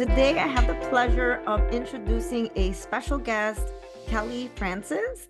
Today, I have the pleasure of introducing a special guest, Kelley Francis.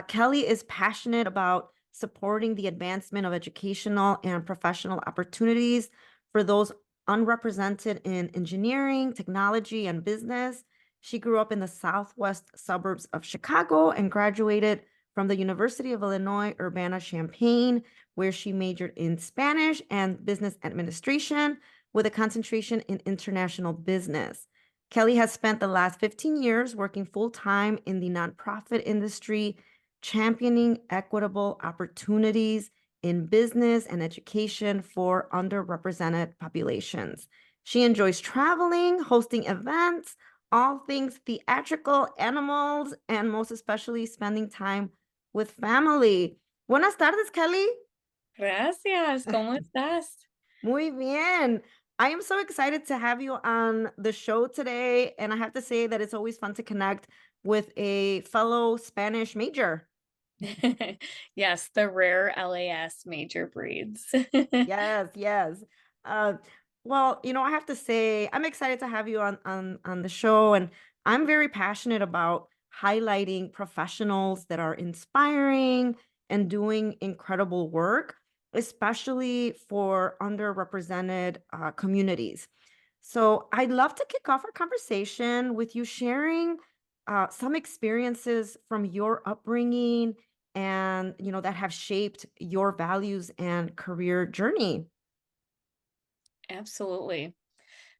Kelley is passionate about supporting the advancement of educational and professional opportunities for those unrepresented in engineering, technology, and business. She grew up in the southwest suburbs of Chicago and graduated from the University of Illinois Urbana-Champaign, where she majored in Spanish and business administration with a concentration in international business. Kelley has spent the last 15 years working full-time in the nonprofit industry, championing equitable opportunities in business and education for underrepresented populations. She enjoys traveling, hosting events, all things theatrical, animals, and most especially spending time with family. Buenas tardes, Kelley. Gracias, ¿cómo estás? Muy bien. I am so excited to have you on the show today. And I have to say that it's always fun to connect with a fellow Spanish major. Yes, the rare LAS major breeds. Yes, yes. Uh, I have to say I'm excited to have you on the show, and I'm very passionate about highlighting professionals that are inspiring and doing incredible work, especially for underrepresented communities. So I'd love to kick off our conversation with you sharing some experiences from your upbringing and that have shaped your values and career journey. Absolutely.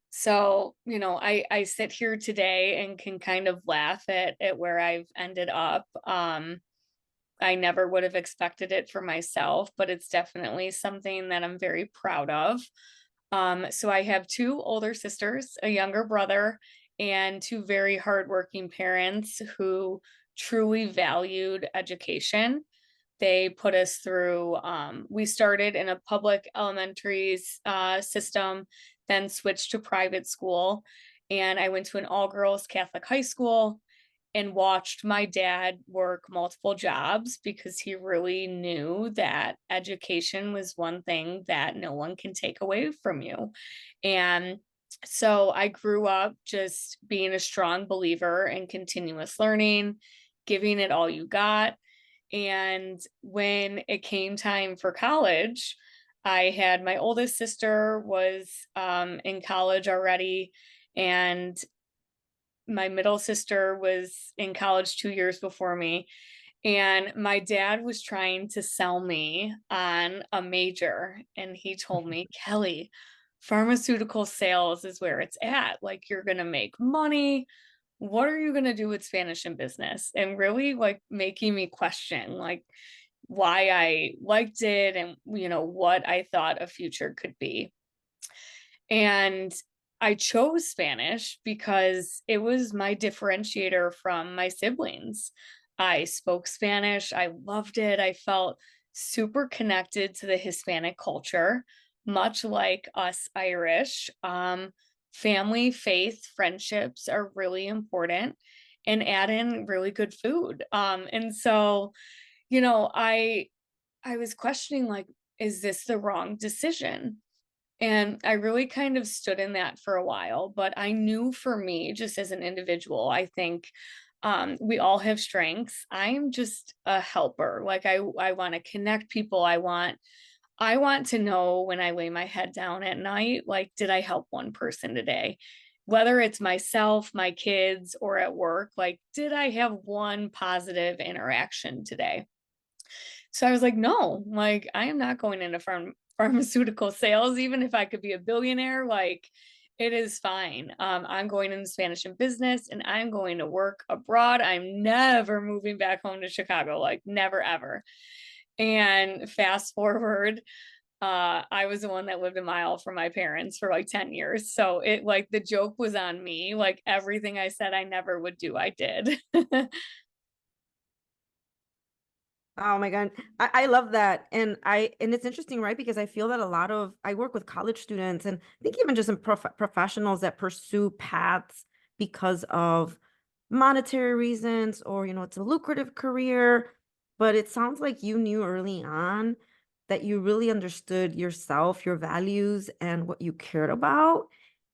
So, I sit here today and can kind of laugh at where I've ended up. I never would have expected it for myself, but it's definitely something that I'm very proud of. So I have two older sisters, a younger brother, and two very hardworking parents who truly valued education. They put us through, we started in a public elementary system, then switched to private school. And I went to an all girls Catholic high school and watched my dad work multiple jobs because he really knew that education was one thing that no one can take away from you. And so I grew up just being a strong believer in continuous learning, giving it all you got. And when it came time for college, I had my oldest sister was in college already, and my middle sister was in college 2 years before me. And my dad was trying to sell me on a major. And he told me, Kelley, pharmaceutical sales is where it's at. Like, you're going to make money. What are you going to do with Spanish and business? And really, like, making me question, like, why I liked it and, what I thought a future could be. And I chose Spanish because it was my differentiator from my siblings. I spoke Spanish. I loved it. I felt super connected to the Hispanic culture, much like us Irish. Family, faith, friendships are really important, and add in really good food. And so, you know, I I was questioning, like, is this the wrong decision? And I really kind of stood in that for a while, but I knew for me, just as an individual, I think we all have strengths. I'm just a helper. Like, I want to connect people. I want to know when I lay my head down at night, like, did I help one person today? Whether it's myself, my kids, or at work, like, did I have one positive interaction today? So I was like, no, like, I am not going into pharmaceutical sales, even if I could be a billionaire, like, it is fine. I'm going into Spanish and business, and I'm going to work abroad. I'm never moving back home to Chicago, like, never ever. And fast forward, I was the one that lived a mile from my parents for like 10 years. So it, like, the joke was on me. Like, everything I said I never would do, I did. Oh my God. I love that. And it's interesting, right? Because I feel that I work with college students and I think even just in professionals that pursue paths because of monetary reasons or, it's a lucrative career. But it sounds like you knew early on that you really understood yourself, your values, and what you cared about.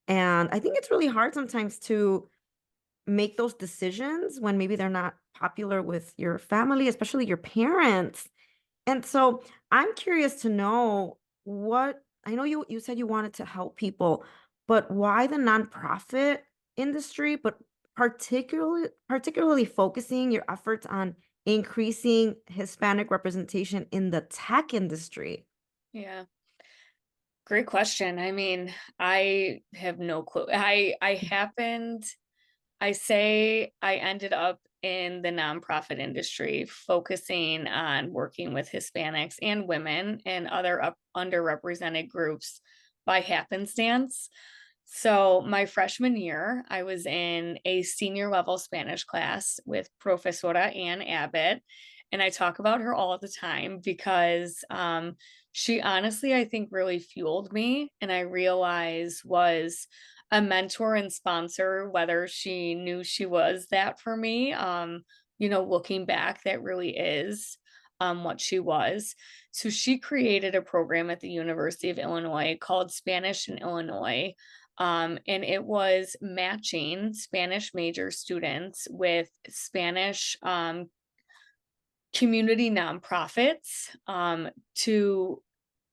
And I think it's really hard sometimes to make those decisions when maybe they're not popular with your family, especially your parents. And so I'm curious to know what I know you said you wanted to help people, but why the nonprofit industry, but particularly focusing your efforts on increasing Hispanic representation in the tech industry? Yeah. Great question. I mean, I have no clue. I ended up in the nonprofit industry, focusing on working with Hispanics and women and other underrepresented groups by happenstance. So, my freshman year, I was in a senior level Spanish class with Professora Ann Abbott. And I talk about her all the time because she honestly, I think, really fueled me. And I realize was a mentor and sponsor, whether she knew she was that for me. Looking back, that really is what she was. So she created a program at the University of Illinois called Spanish in Illinois. And it was matching Spanish major students with Spanish community nonprofits to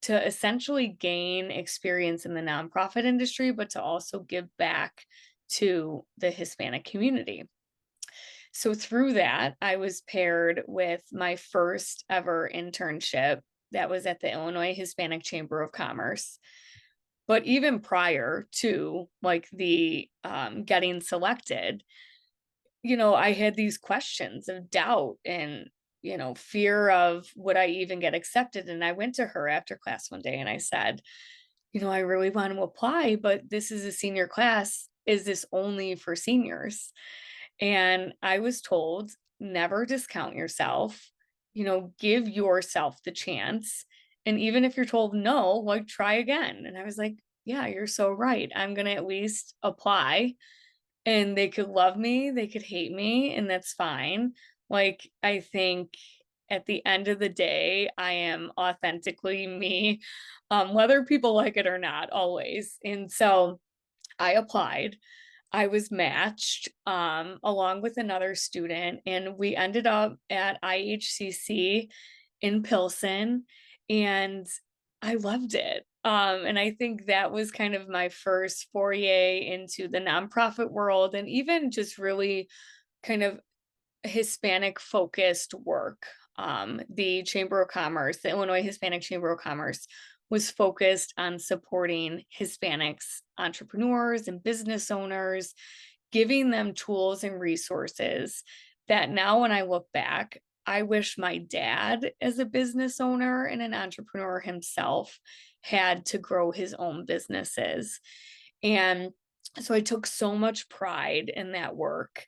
essentially gain experience in the nonprofit industry, but to also give back to the Hispanic community. So through that, I was paired with my first ever internship that was at the Illinois Hispanic Chamber of Commerce. But even prior to like the getting selected, I had these questions of doubt and, fear of would I even get accepted? And I went to her after class one day and I said, I really want to apply, but this is a senior class. Is this only for seniors? And I was told, never discount yourself, give yourself the chance. And even if you're told no, like try again. And I was like, yeah, you're so right. I'm going to at least apply and they could love me, they could hate me, and that's fine. Like, I think at the end of the day, I am authentically me, whether people like it or not, always. And so I applied. I was matched along with another student, and we ended up at IHCC in Pilsen, and I loved it. And I think that was kind of my first foray into the nonprofit world and even just really kind of Hispanic focused work. The Chamber of Commerce, the Illinois Hispanic Chamber of Commerce, was focused on supporting Hispanics, entrepreneurs, and business owners, giving them tools and resources that now, when I look back, I wish my dad, as a business owner and an entrepreneur himself, had to grow his own businesses. And so I took so much pride in that work.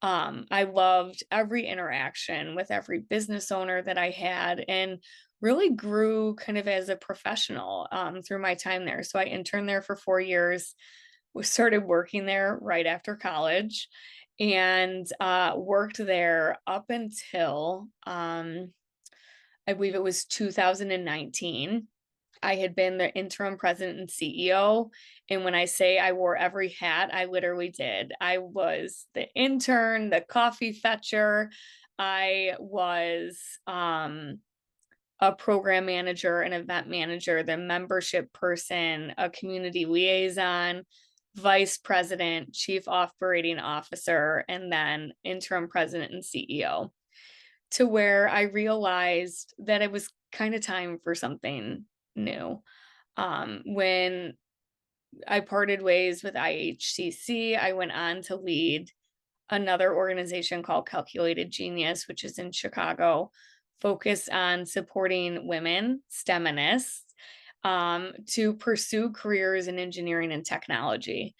I loved every interaction with every business owner that I had and really grew kind of as a professional through my time there. So I interned there for 4 years, we started working there right after college and worked there up until I believe it was 2019. I had been the interim president and CEO. And when I say I wore every hat, I literally did. I was the intern, the coffee fetcher. I was a program manager, an event manager, the membership person, a community liaison, vice president, chief operating officer, and then interim president and CEO, to where I realized that it was kind of time for something new. When I parted ways with IHCC, I went on to lead another organization called Calculated Genius, which is in Chicago, focused on supporting women, STEMinists, to pursue careers in engineering and technology.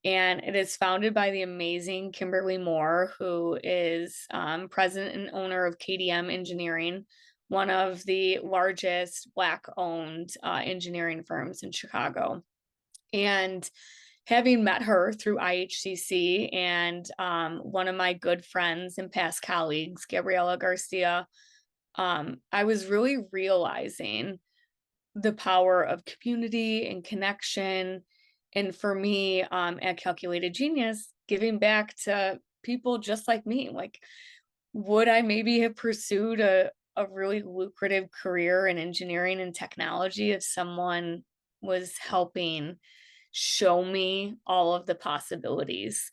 And it is founded by the amazing Kimberly Moore, who is president and owner of KDM Engineering, one of the largest Black-owned engineering firms in Chicago. And having met her through IHCC and one of my good friends and past colleagues, Gabriela Garcia, I was really realizing the power of community and connection And for me, at Calculated Genius, giving back to people just like me, like, would I maybe have pursued a really lucrative career in engineering and technology if someone was helping show me all of the possibilities?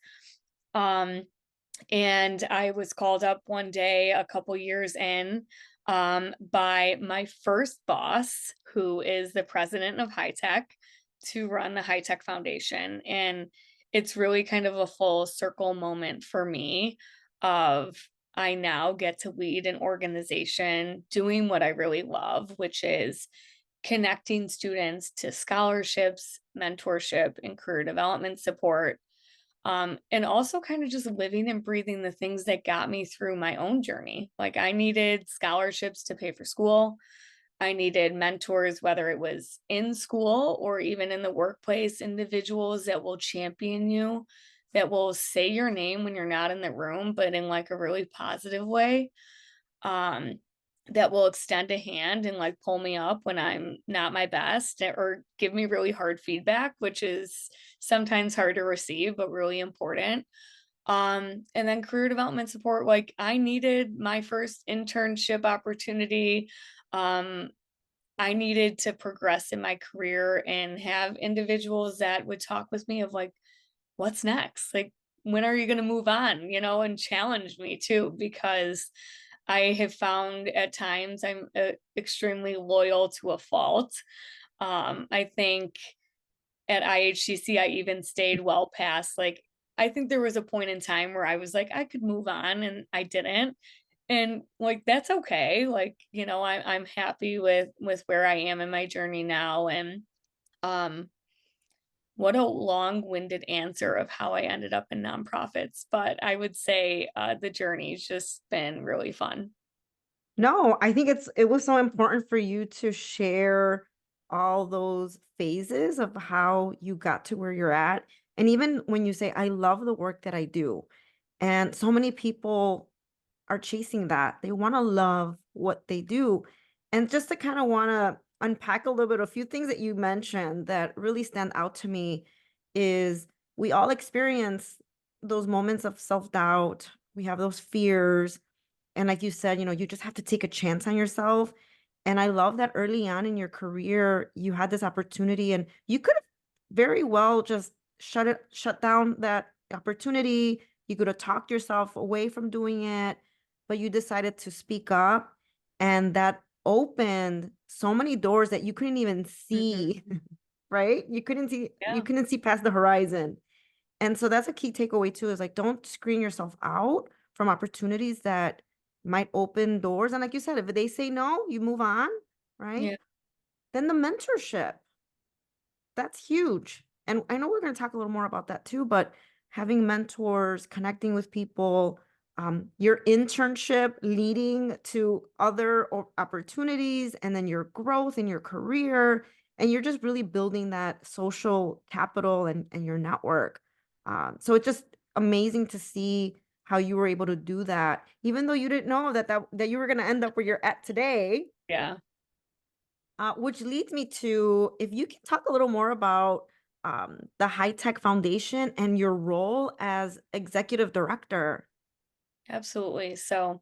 Um, and I was called up one day a couple years in, by my first boss, who is the president of HITEC, to run the HITEC Foundation. And it's really kind of a full circle moment for me of I now get to lead an organization doing what I really love, which is connecting students to scholarships, mentorship, and career development support, and also kind of just living and breathing the things that got me through my own journey. Like I needed scholarships to pay for school. I needed mentors, whether it was in school or even in the workplace, individuals that will champion you, that will say your name when you're not in the room, but in like a really positive way. Um, that will extend a hand and like pull me up when I'm not my best, or give me really hard feedback, which is sometimes hard to receive, but really important. And then career development support, like I needed my first internship opportunity. Um, I needed to progress in my career and have individuals that would talk with me of like, what's next? Like, when are you going to move on? And challenge me too, because I have found at times I'm extremely loyal to a fault. I think at IHCC, I even stayed well past, like, I think there was a point in time where I was like, I could move on and I didn't. And like, that's okay. Like, I'm happy with where I am in my journey now. And, um, what a long-winded answer of how I ended up in nonprofits, but I would say, the journey's just been really fun. No, I think it was so important for you to share all those phases of how you got to where you're at. And even when you say, I love the work that I do. And so many people are chasing that. They want to love what they do. And just to kind of want to unpack a little bit, a few things that you mentioned that really stand out to me is we all experience those moments of self-doubt. We have those fears. And like you said, you just have to take a chance on yourself. And I love that early on in your career, you had this opportunity and you could have very well just shut down that opportunity. You could have talked yourself away from doing it, but you decided to speak up. And that opened so many doors that you couldn't even Mhm. see, right? You Yeah, couldn't see past the horizon. And so that's a key takeaway too, is like don't screen yourself out from opportunities that might open doors. And like you said, if they say no, you move on, right? yeah, Then the mentorship, that's huge. And I know we're going to talk a little more about that too, but having mentors, connecting with people, your internship leading to other opportunities, and then your growth in your career. And you're just really building that social capital and your network. So it's just amazing to see how you were able to do that, even though you didn't know that you were going to end up where you're at today. yeah. Which leads me to if you can talk a little more about the High Tech Foundation and your role as executive director. Absolutely. So,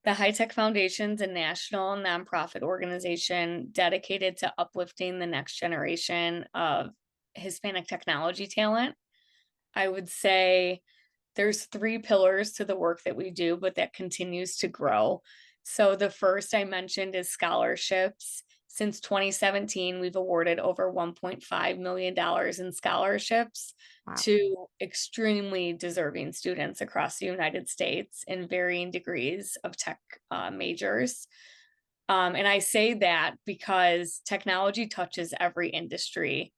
the HITEC Foundation's a national nonprofit organization dedicated to uplifting the next generation of Hispanic technology talent. I would say there's three pillars to the work that we do, but that continues to grow. So the first I mentioned is scholarships. Since 2017, we've awarded over $1.5 million in scholarships Wow. to extremely deserving students across the United States in varying degrees of tech majors. And I say that because technology touches every industry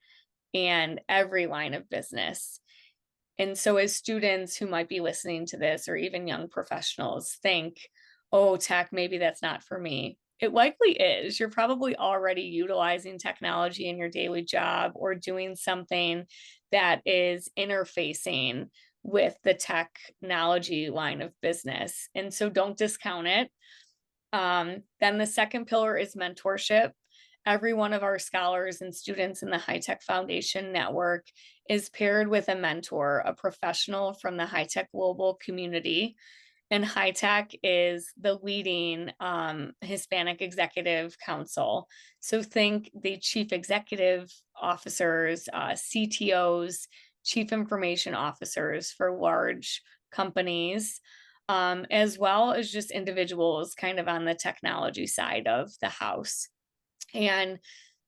and every line of business. And so, as students who might be listening to this, or even young professionals, think, oh, tech, maybe that's not for me. It likely is. You're probably already utilizing technology in your daily job or doing something that is interfacing with the technology line of business. And so, don't discount it. Then the second pillar is mentorship. every one of our scholars and students in the HITEC Foundation network is paired with a mentor, a professional from the HITEC global community. And HITEC is the leading Hispanic Executive Council. So think the chief executive officers, CTOs, chief information officers for large companies, as well as just individuals kind of on the technology side of the house. And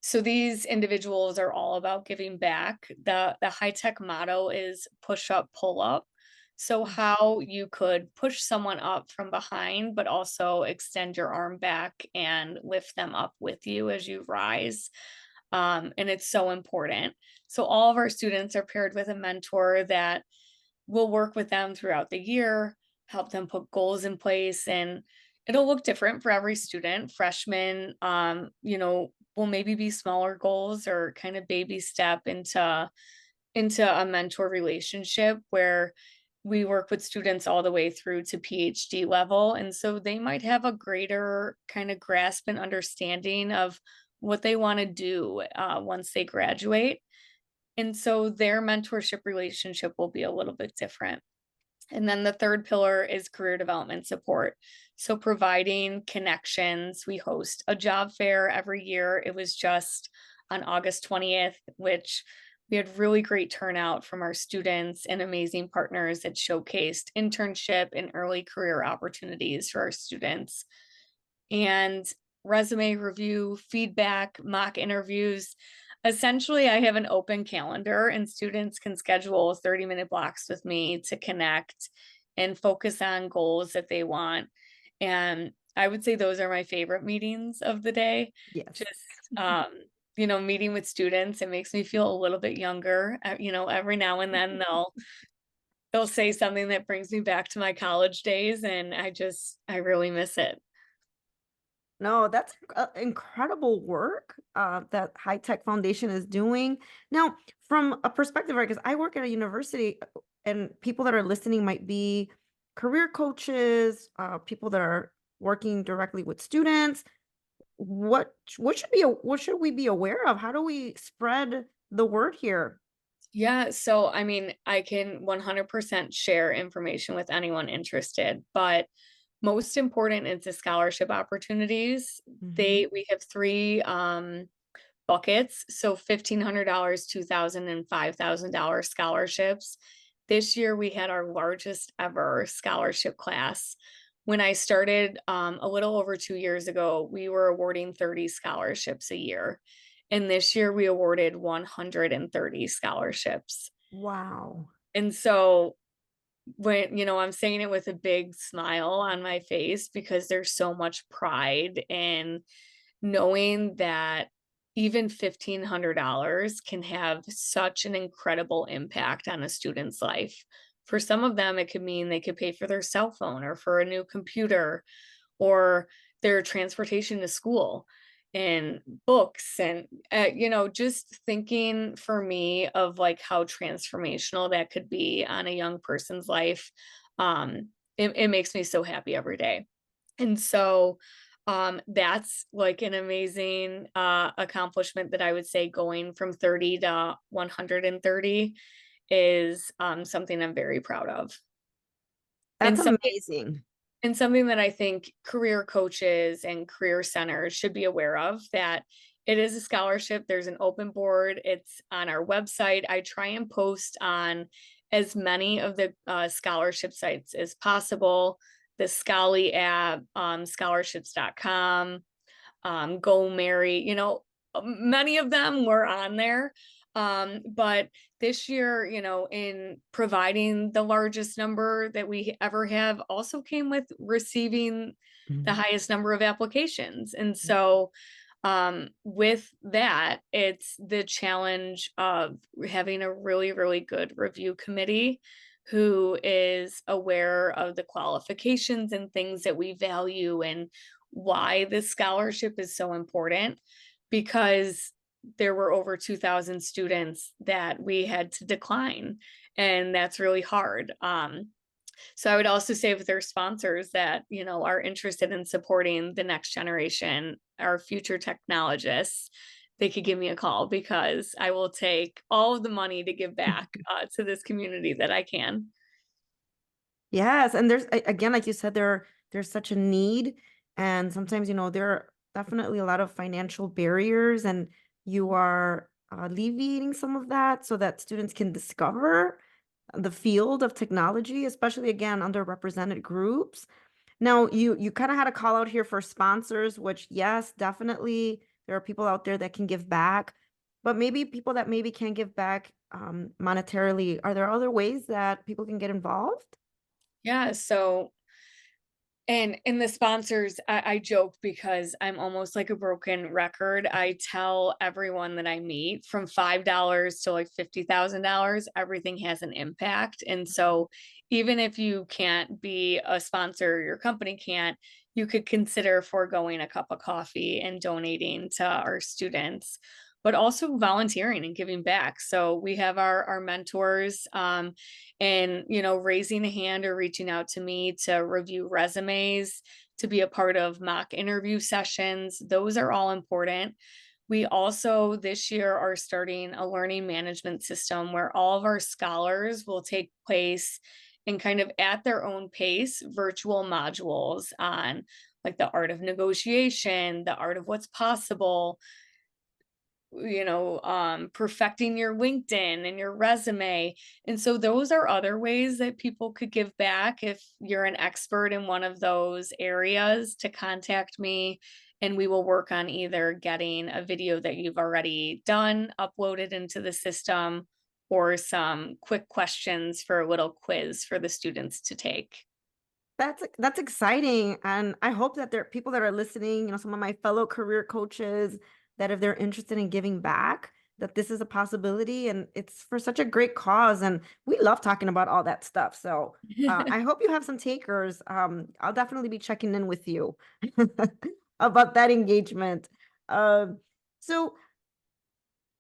so these individuals are all about giving back. The HITEC motto is push up, pull up. So how you could push someone up from behind, but also extend your arm back and lift them up with you as you rise. And it's so important. So all of our students are paired with a mentor that will work with them throughout the year, help them put goals in place, and it'll look different for every student. Freshmen, will maybe be smaller goals or kind of baby step into a mentor relationship where we work with students all the way through to PhD level. And so they might have a greater kind of grasp and understanding of what they want to do once they graduate. And so their mentorship relationship will be a little bit different. And then the third pillar is career development support. So providing connections. We host a job fair every year. It was just on August 20th, which we had really great turnout from our students and amazing partners that showcased internship and early career opportunities for our students. And resume review, feedback, mock interviews. Essentially, I have an open calendar and students can schedule 30-minute blocks with me to connect and focus on goals that they want. And I would say those are my favorite meetings of the day. Yes. Just, meeting with students, it makes me feel a little bit younger. Every now and then they'll say something that brings me back to my college days, and I really miss it. No, that's incredible work that HITEC Foundation is doing. Now, from a perspective, right, because I work at a university and people that are listening might be career coaches, people that are working directly with students. What should we be aware of? How do we spread the word here? Yeah, so I mean, I can 100% share information with anyone interested, but most important is the scholarship opportunities. Mhm. We have three buckets, so $1,500, $2,000, and $5,000 scholarships. This year we had our largest ever scholarship class. When I started a little over 2 years ago, we were awarding 30 scholarships a year. And this year we awarded 130 scholarships. Wow. And so I'm saying it with a big smile on my face because there's so much pride in knowing that even $1,500 can have such an incredible impact on a student's life. For some of them, it could mean they could pay for their cell phone or for a new computer or their transportation to school and books and just thinking for me of like how transformational that could be on a young person's life. It makes me so happy every day. And so that's like an amazing accomplishment that I would say going from 30 to 130 is something I'm very proud of. That's And so amazing. and something that I think career coaches and career centers should be aware of, that it is a scholarship. There's an open board. It's on our website. I try and post on as many of the scholarship sites as possible. The Scholly app, scholarships.com, Go Mary, many of them were on there. But this year, in providing the largest number that we ever have also came with receiving the Mhm. highest number of applications. And so with that, it's the challenge of having a really, really good review committee who is aware of the qualifications and things that we value and why this scholarship is so important, because there were over 2,000 students that we had to decline, and that's really hard. So I would also say with their sponsors that, are interested in supporting the next generation, our future technologists, they could give me a call because I will take all of the money to give back to this community that I can. Yes, and again, like you said, there's such a need, and sometimes there are definitely a lot of financial barriers, and you are alleviating some of that so that students can discover the field of technology, especially again underrepresented groups. Now, you kind of had a call out here for sponsors, which yes, definitely there are people out there that can give back, but maybe people that maybe can't give back monetarily. Are there other ways that people can get involved? Yeah, so and in the sponsors, I joke because I'm almost like a broken record. I tell everyone that I meet from $5 to like $50,000, everything has an impact. And so even if you can't be a sponsor, your company can't, you could consider foregoing a cup of coffee and donating to our students, but also volunteering and giving back. So we have our mentors, and raising a hand or reaching out to me to review resumes, to be a part of mock interview sessions, those are all important. We also this year are starting a learning management system where all of our scholars will take place in kind of at their own pace virtual modules on like the art of negotiation, the art of what's possible, perfecting your LinkedIn and your resume. And so those are other ways that people could give back. If you're an expert in one of those areas, to contact me and we will work on either getting a video that you've already done uploaded into the system or some quick questions for a little quiz for the students to take. That's exciting, and I hope that there are people that are listening, some of my fellow career coaches, that if they're interested in giving back, that this is a possibility, and it's for such a great cause, and we love talking about all that stuff. So I hope you have some takers. I'll definitely be checking in with you about that engagement. Um, so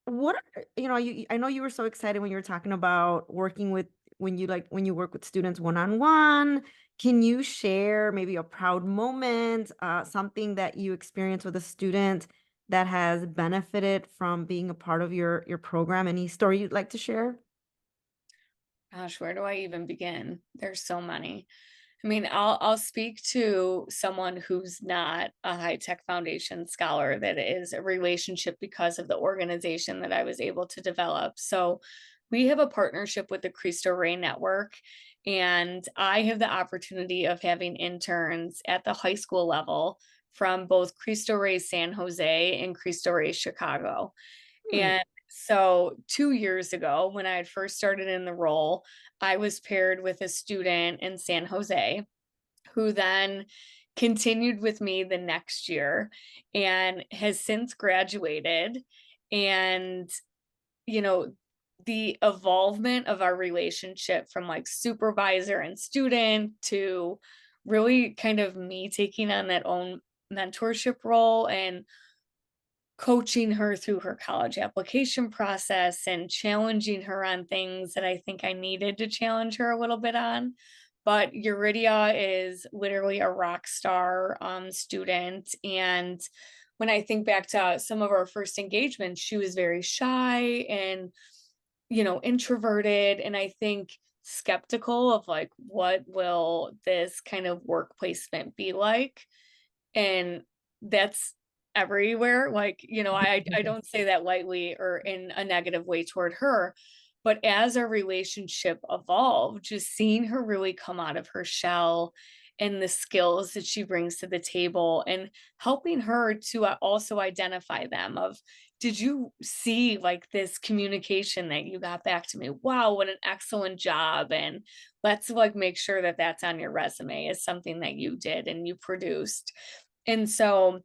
what I know you were so excited when you were talking about working with when you work with students one-on-one. Can you share maybe a proud moment, something that you experienced with a student that has benefited from being a part of your program? Any story you'd like to share? Gosh, where do I even begin? There's so many. I mean, I'll speak to someone who's not a HITEC Foundation scholar, that is a relationship because of the organization that I was able to develop. So we have a partnership with the Cristo Rey Network, and I have the opportunity of having interns at the high school level from both Cristo Rey San Jose and Cristo Rey Chicago. Hmm. And so 2 years ago, when I had first started in the role, I was paired with a student in San Jose who then continued with me the next year and has since graduated. And, you know, the evolvement of our relationship from like supervisor and student to really kind of me taking on that own mentorship role and coaching her through her college application process and challenging her on things that I think I needed to challenge her a little bit on. But Eurydia is literally a rock star student. And when I think back to some of our first engagements, she was very shy and, introverted. And I think skeptical of like, what will this kind of work placement be like? And that's everywhere. Like, I don't say that lightly or in a negative way toward her, but as our relationship evolved, just seeing her really come out of her shell and the skills that she brings to the table and helping her to also identify them of, did you see like this communication that you got back to me? Wow, what an excellent job. And let's like make sure that that's on your resume as something that you did and you produced. And so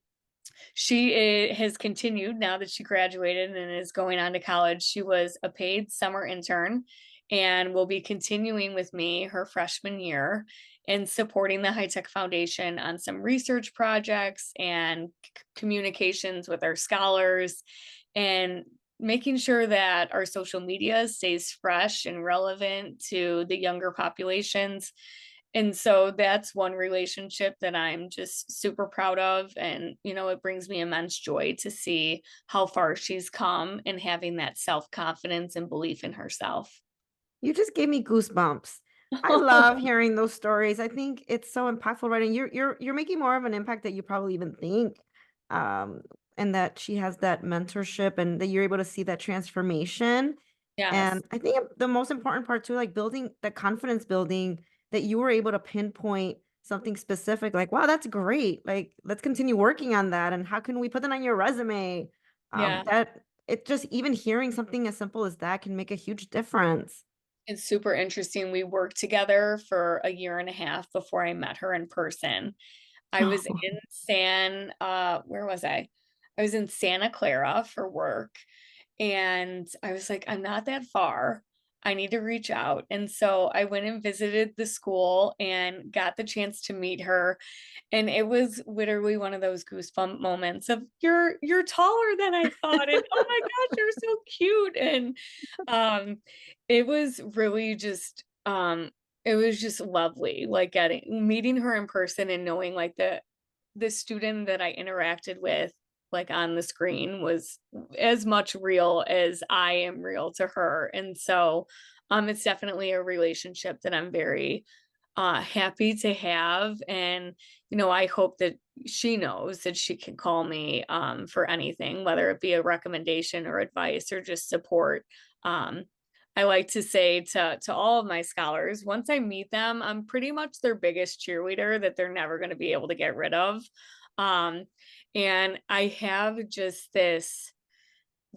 has continued now that she graduated and is going on to college. She was a paid summer intern and will be continuing with me her freshman year and supporting the HITEC Foundation on some research projects and communications with our scholars. And making sure that our social media stays fresh and relevant to the younger populations. And so that's one relationship that I'm just super proud of. And, it brings me immense joy to see how far she's come and having that self confidence and belief in herself. You just gave me goosebumps. I love hearing those stories. I think it's so impactful, right? And you're making more of an impact that you probably even think. Um, and that she has that mentorship and that you're able to see that transformation. Yes. And I think the most important part too, like building the confidence building that you were able to pinpoint something specific, like, wow, that's great. Like, let's continue working on that. And how can we put that on your resume? Yeah. That it just even hearing something as simple as that can make a huge difference. It's super interesting. We worked together for a year and a half before I met her in person. I was in where was I? I was in Santa Clara for work, and I was like, I'm not that far. I need to reach out. And so I went and visited the school and got the chance to meet her. And it was literally one of those goosebump moments of you're taller than I thought. And oh my gosh, you're so cute. And um it was really just it was just lovely, like getting meeting her in person and knowing like the student that I interacted with like on the screen was as much real as I am real to her. And so it's definitely a relationship that I'm very happy to have. And I hope that she knows that she can call me for anything, whether it be a recommendation or advice or just support. um I like to say to all of my scholars, once I meet them, I'm pretty much their biggest cheerleader that they're never going to be able to get rid of. um and I have just this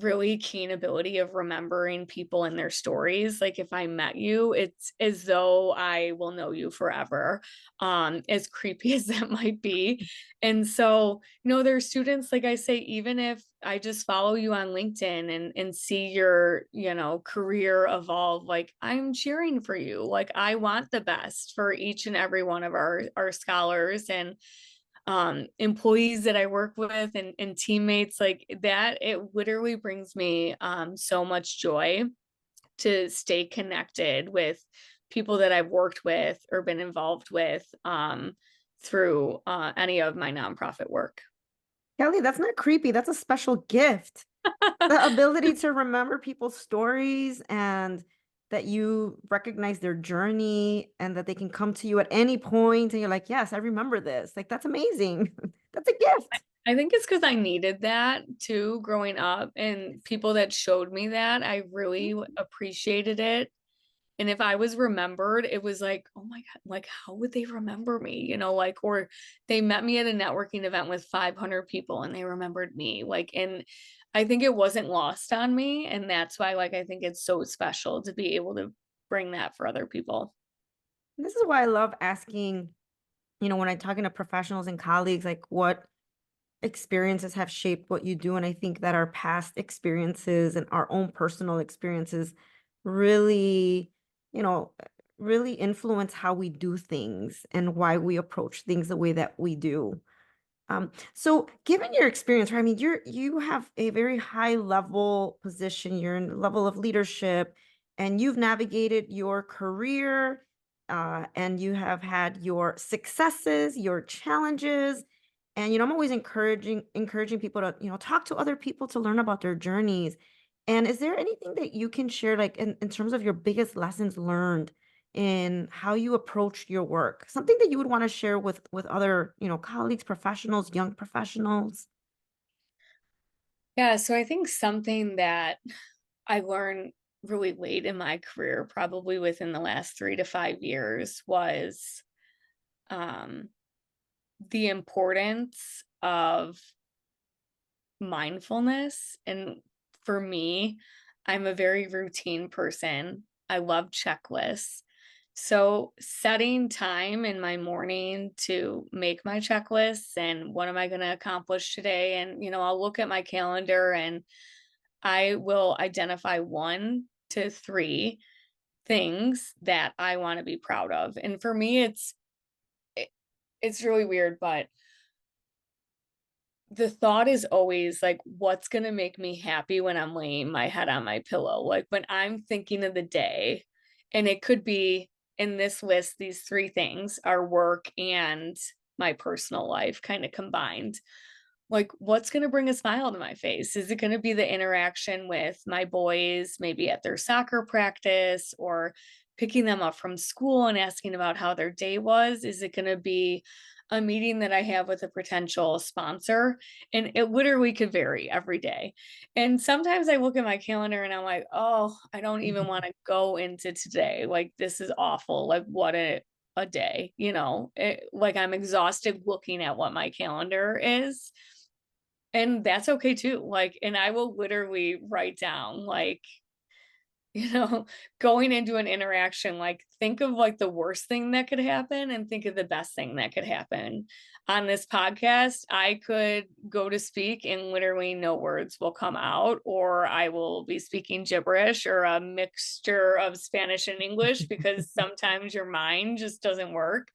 really keen ability of remembering people and their stories. Like if I met you, it's as though I will know you forever. As creepy as that might be. And so, there's students, like I say, even if I just follow you on LinkedIn and see your, career evolve, like I'm cheering for you. Like I want the best for each and every one of our scholars and employees that I work with and teammates like that. It literally brings me so much joy to stay connected with people that I've worked with or been involved with through any of my nonprofit work. Kelly, that's not creepy. That's a special gift. The ability to remember people's stories and that you recognize their journey and that they can come to you at any point and you're like, yes, I remember this. Like, that's amazing. That's a gift. I think it's because I needed that too growing up, and people that showed me that, I really appreciated it. And if I was remembered, it was like, oh my God, like how would they remember me? Like, or they met me at a networking event with 500 people and they remembered me. Like, and I think it wasn't lost on me. And that's why, like, I think it's so special to be able to bring that for other people. This is why I love asking, when I'm talking to professionals and colleagues, like what experiences have shaped what you do. And I think that our past experiences and our own personal experiences really, you know, really influence how we do things and why we approach things the way that we do. So given your experience, right? I mean, you have a very high level position, you're in a level of leadership, and you've navigated your career, and you have had your successes, your challenges. And I'm always encouraging people to, talk to other people to learn about their journeys. And is there anything that you can share, like in terms of your biggest lessons learned in how you approach your work? Something that you would want to share with other, colleagues, professionals, young professionals? Yeah. So I think something that I learned really late in my career, probably within the last 3 to 5 years, was um, the importance of mindfulness. And for me, I'm a very routine person. I love checklists. So setting time in my morning to make my checklists and what am I going to accomplish today? And, I'll look at my calendar and I will identify 1 to 3 things that I want to be proud of. And for me, it- it's really weird, but the thought is always like, what's going to make me happy when I'm laying my head on my pillow? Like when I'm thinking of the day, and it could be in this list, these three things are work and my personal life kind of combined. Like, what's going to bring a smile to my face? Is it going to be the interaction with my boys, maybe at their soccer practice, or picking them up from school and asking about how their day was? Is it going to be a meeting that I have with a potential sponsor? And it literally could vary every day. And sometimes I look at my calendar and I'm like, oh, I don't even want to go into today. Like, this is awful. Like, what a day, like I'm exhausted looking at what my calendar is. And that's okay too. Like, and I will literally write down, like, you know, going into an interaction, like, think of like the worst thing that could happen and think of the best thing that could happen. On this podcast, I could go to speak and literally no words will come out, or I will be speaking gibberish or a mixture of Spanish and English because sometimes your mind just doesn't work.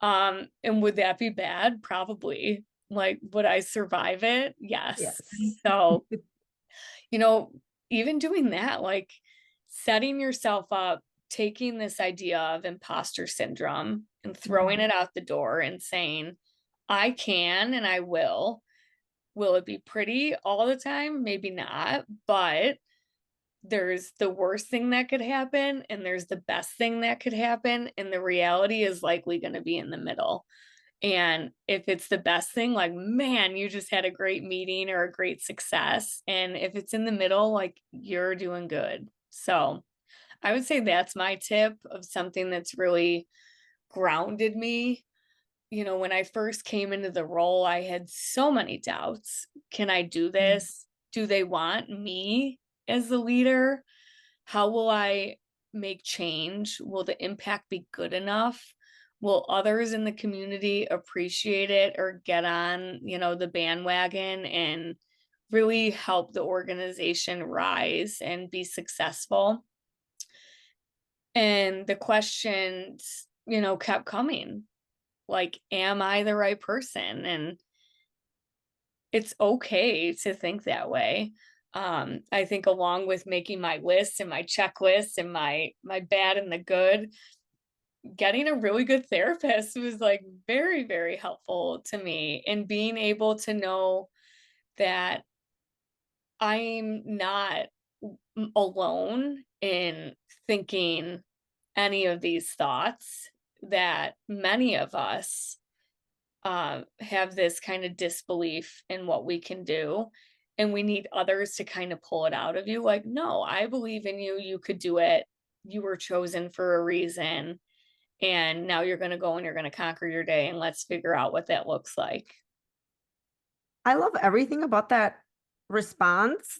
And would that be bad? Probably. Like, would I survive it? Yes. Yes. So, you know, even doing that, like setting yourself up, taking this idea of imposter syndrome and throwing it out the door and saying, I can and I will. Will it be pretty all the time? Maybe not, but there's the worst thing that could happen and there's the best thing that could happen. And the reality is likely going to be in the middle. And if it's the best thing, like, man, you just had a great meeting or a great success. And if it's in the middle, like, you're doing good. So I would say that's my tip of something that's really grounded me. When I first came into the role, I had so many doubts. Can I do this? Do they want me as the leader? How will I make change? Will the impact be good enough? Will others in the community appreciate it or get on, the bandwagon and really help the organization rise and be successful? And the questions, kept coming. Like, am I the right person? And it's okay to think that way. I think along with making my list and my checklist and my bad and the good, getting a really good therapist was like very, very helpful to me, and being able to know that I'm not alone in thinking any of these thoughts, that many of us have this kind of disbelief in what we can do. And we need others to kind of pull it out of you. Like, no, I believe in you. You could do it. You were chosen for a reason. And now you're going to go and you're going to conquer your day. And let's figure out what that looks like. I love everything about that response.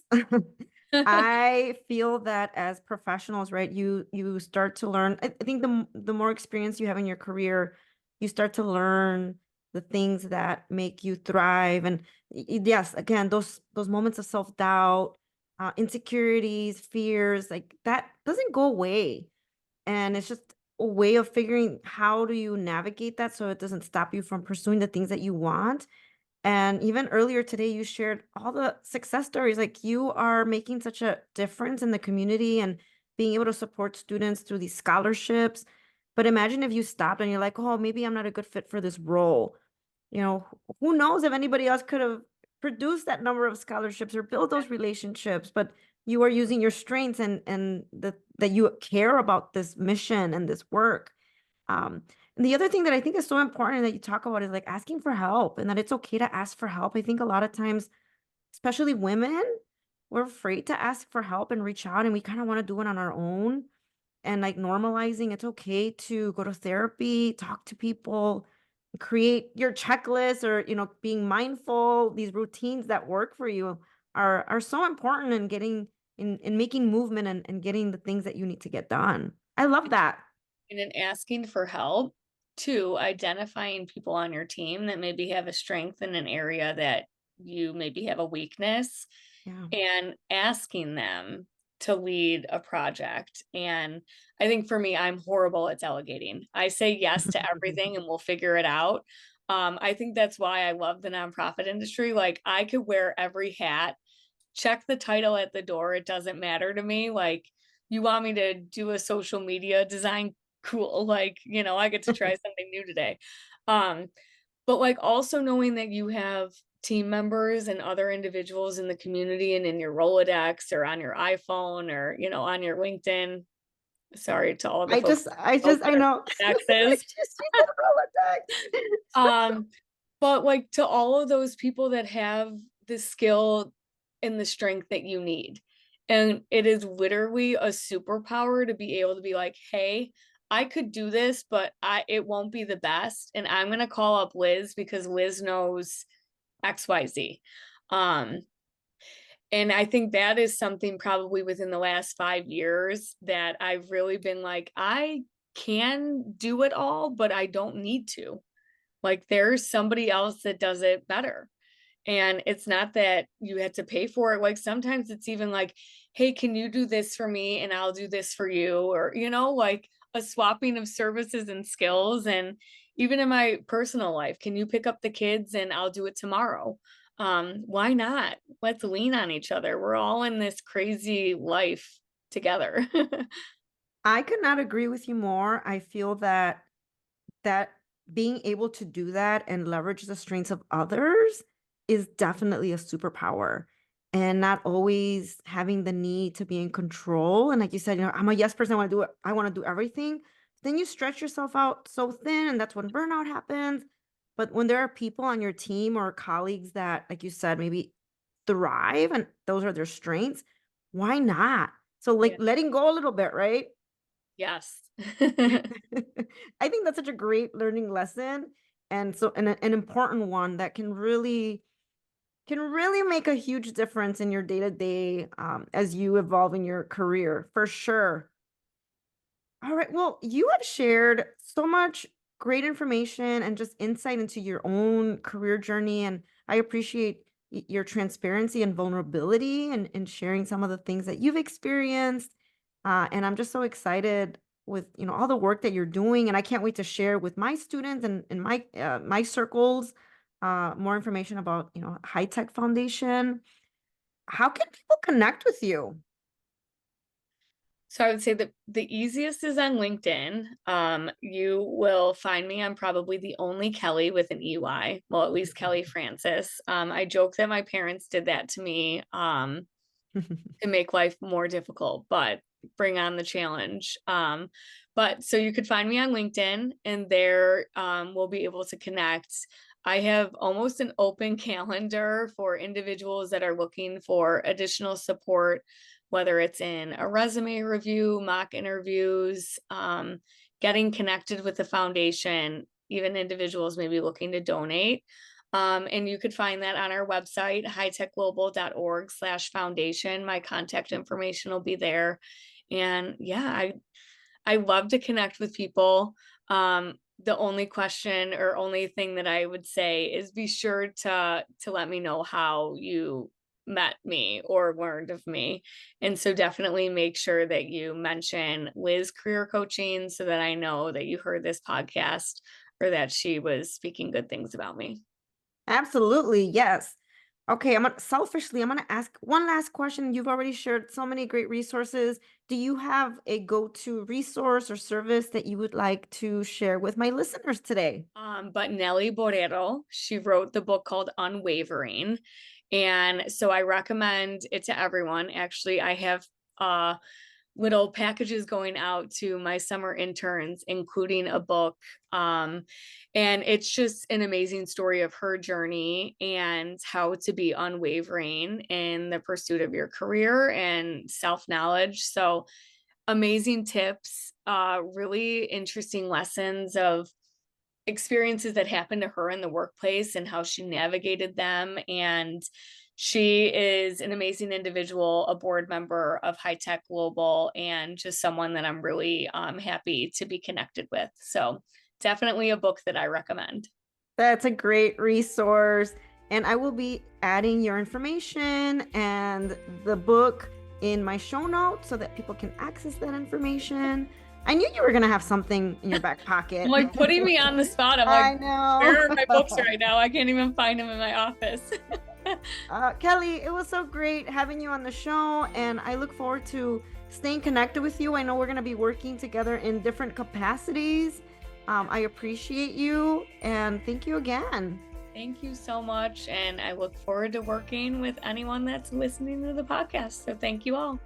I feel that as professionals, right, you start to learn. I think the more experience you have in your career, you start to learn the things that make you thrive. And yes, again, those moments of self-doubt, insecurities, fears, like that doesn't go away. And it's just a way of figuring how do you navigate that so it doesn't stop you from pursuing the things that you want. And even earlier today, you shared all the success stories. Like you are making such a difference in the community and being able to support students through these scholarships. But imagine if you stopped and you're like, oh, maybe I'm not a good fit for this role. Who knows if anybody else could have produced that number of scholarships or built those relationships, but you are using your strengths and that you care about this mission and this work. And the other thing that I think is so important that you talk about is like asking for help and that it's okay to ask for help. I think a lot of times, especially women, we're afraid to ask for help and reach out and we kind of want to do it on our own. And like normalizing it's okay to go to therapy, talk to people, create your checklist or being mindful, these routines that work for you are so important in getting in making movement and getting the things that you need to get done. I love that. And in asking for help, two, identifying people on your team that maybe have a strength in an area that you maybe have a weakness, Yeah. and asking them to lead a project. And I think for me, I'm horrible at delegating. I say yes to everything and we'll figure it out. I think that's why I love the nonprofit industry. Like I could wear every hat, check the title at the door. It doesn't matter to me. Like you want me to do a social media design? Cool. Like, I get to try something new today. Um, but like also knowing that you have team members and other individuals in the community and in your Rolodex or on your iPhone or, on your LinkedIn. Sorry to all the folks I know. Rolodexes. She said Rolodex. Um, but like to all of those people that have the skill and the strength that you need. And it is literally a superpower to be able to be like, hey, I could do this, but it won't be the best. And I'm gonna call up Liz because Liz knows XYZ. Um, and I think that is something probably within the last 5 years that I've really been like, I can do it all, but I don't need to. Like there's somebody else that does it better. And it's not that you have to pay for it. Like sometimes it's even like, hey, can you do this for me and I'll do this for you? Or, like a swapping of services and skills. And even in my personal life, can you pick up the kids and I'll do it tomorrow? Why not? Let's lean on each other. We're all in this crazy life together. I could not agree with you more. I feel that being able to do that and leverage the strengths of others is definitely a superpower, and not always having the need to be in control. And like you said, I'm a yes person. I want to do it. I want to do everything. Then you stretch yourself out so thin, and that's when burnout happens. But when there are people on your team or colleagues that, like you said, maybe thrive and those are their strengths, why not? So like Yeah. letting go a little bit, right? Yes. I think that's such a great learning lesson, and so an important one that can really make a huge difference in your day to day as you evolve in your career for sure. All right. Well, you have shared so much great information and just insight into your own career journey. And I appreciate your transparency and vulnerability and sharing some of the things that you've experienced. And I'm just so excited with all the work that you're doing. And I can't wait to share with my students and my circles more information about HITEC Foundation. How can people connect with you? So I would say that the easiest is on LinkedIn. You will find me. I'm probably the only Kelley with an EY. Well, at least Kelley Francis. I joke that my parents did that to me to make life more difficult, but bring on the challenge. But so you could find me on LinkedIn, and there we'll be able to connect. I have almost an open calendar for individuals that are looking for additional support, whether it's in a resume review, mock interviews, getting connected with the foundation, even individuals maybe looking to donate. And you could find that on our website, hitechglobal.org/foundation. My contact information will be there. And yeah, I love to connect with people. The only question or only thing that I would say is be sure to let me know how you met me or learned of me. And so definitely make sure that you mention Liz Career Coaching so that I know that you heard this podcast or that she was speaking good things about me. Absolutely, yes. Okay, I'm gonna ask one last question. You've already shared so many great resources. Do you have a go-to resource or service that you would like to share with my listeners today? But Nelly Borrero, she wrote the book called Unwavering. And so I recommend it to everyone. Actually, I have little packages going out to my summer interns, including a book. And it's just an amazing story of her journey and how to be unwavering in the pursuit of your career and self-knowledge. So amazing tips, really interesting lessons of experiences that happened to her in the workplace and how she navigated them. And she is an amazing individual, a board member of HITEC Global, and just someone that I'm really happy to be connected with. So definitely a book that I recommend. That's a great resource. And I will be adding your information and the book in my show notes so that people can access that information. I knew you were gonna have something in your back pocket. Like putting me on the spot. I'm I like, know. where are my books right now? I can't even find them in my office. Kelley, it was so great having you on the show, and I look forward to staying connected with you. I know we're going to be working together in different capacities. I appreciate you, and thank you again. Thank you so much. And I look forward to working with anyone that's listening to the podcast. So thank you all.